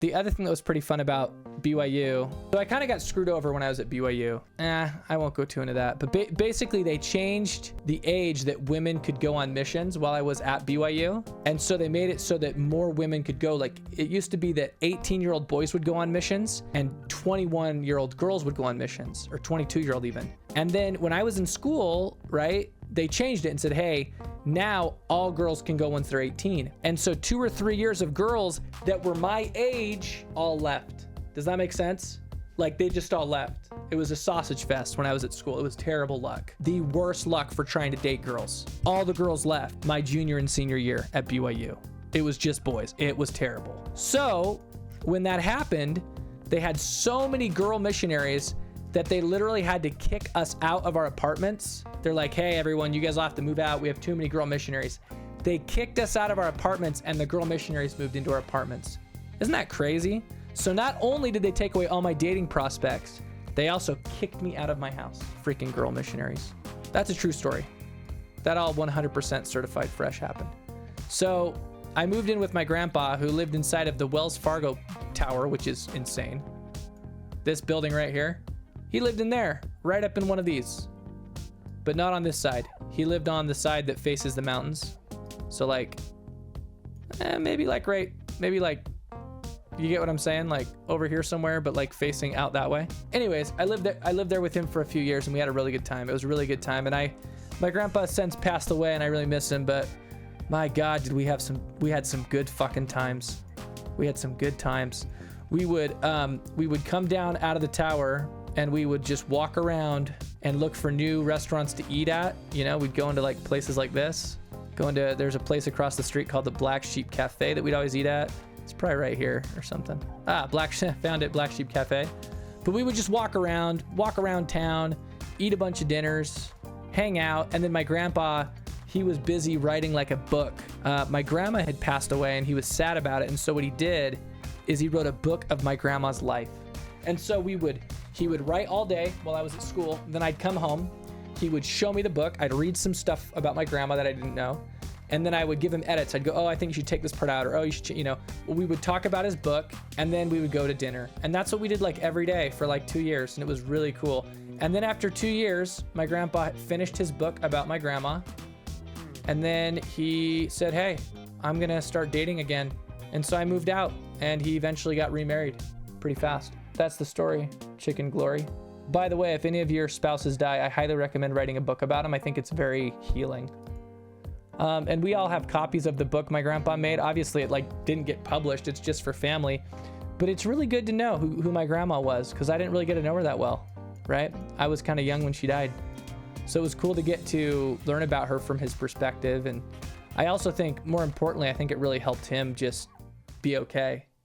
The other thing that was pretty fun about BYU, so I kind of got screwed over when I was at BYU. I won't go too into that. But basically, they changed the age that women could go on missions while I was at BYU. And so they made it so that more women could go. Like, it used to be that 18-year-old boys would go on missions and 21-year-old girls would go on missions, or 22-year-old even. And then when I was in school, right, they changed it and said, hey, now all girls can go once they're 18. And so 2 or 3 years of girls that were my age all left. Does that make sense? Like, they just all left. It was a sausage fest when I was at school. It was terrible luck. The worst luck for trying to date girls. All the girls left my junior and senior year at BYU. It was just boys. It was terrible. So when that happened, they had so many girl missionaries that they literally had to kick us out of our apartments. They're like, hey, everyone, you guys will have to move out. We have too many girl missionaries. They kicked us out of our apartments and the girl missionaries moved into our apartments. Isn't that crazy? So not only did they take away all my dating prospects, they also kicked me out of my house. Freaking girl missionaries. That's a true story. That all 100% certified fresh happened. So I moved in with my grandpa, who lived inside of the Wells Fargo Tower, which is insane. This building right here. He lived in there, right up in one of these, but not on this side. He lived on the side that faces the mountains. So like, maybe like you get what I'm saying? Like over here somewhere, but like facing out that way. Anyways, I lived there with him for a few years and we had a really good time. It was a really good time. And my grandpa since passed away and I really miss him, but my God, we had some good fucking times. We had some good times. We would come down out of the tower and we would just walk around and look for new restaurants to eat at. You know, we'd go into like places like this. There's a place across the street called the Black Sheep Cafe that we'd always eat at. It's probably right here or something. Found it, Black Sheep Cafe. But we would just walk around town, eat a bunch of dinners, hang out. And then my grandpa, he was busy writing like a book. My grandma had passed away and he was sad about it. And so what he did is he wrote a book of my grandma's life. And so he would write all day while I was at school. Then I'd come home. He would show me the book. I'd read some stuff about my grandma that I didn't know. And then I would give him edits. I'd go, oh, I think you should take this part out. Or, oh, you should, we would talk about his book and then we would go to dinner. And that's what we did like every day for like 2 years. And it was really cool. And then after 2 years, my grandpa finished his book about my grandma. And then he said, hey, I'm going to start dating again. And so I moved out and he eventually got remarried pretty fast. That's the story, Chicken Glory. By the way, if any of your spouses die, I highly recommend writing a book about them. I think it's very healing. And we all have copies of the book my grandpa made. Obviously, it like didn't get published. It's just for family. But it's really good to know who my grandma was because I didn't really get to know her that well, right? I was kind of young when she died. So it was cool to get to learn about her from his perspective. And I also think, more importantly, I think it really helped him just be okay.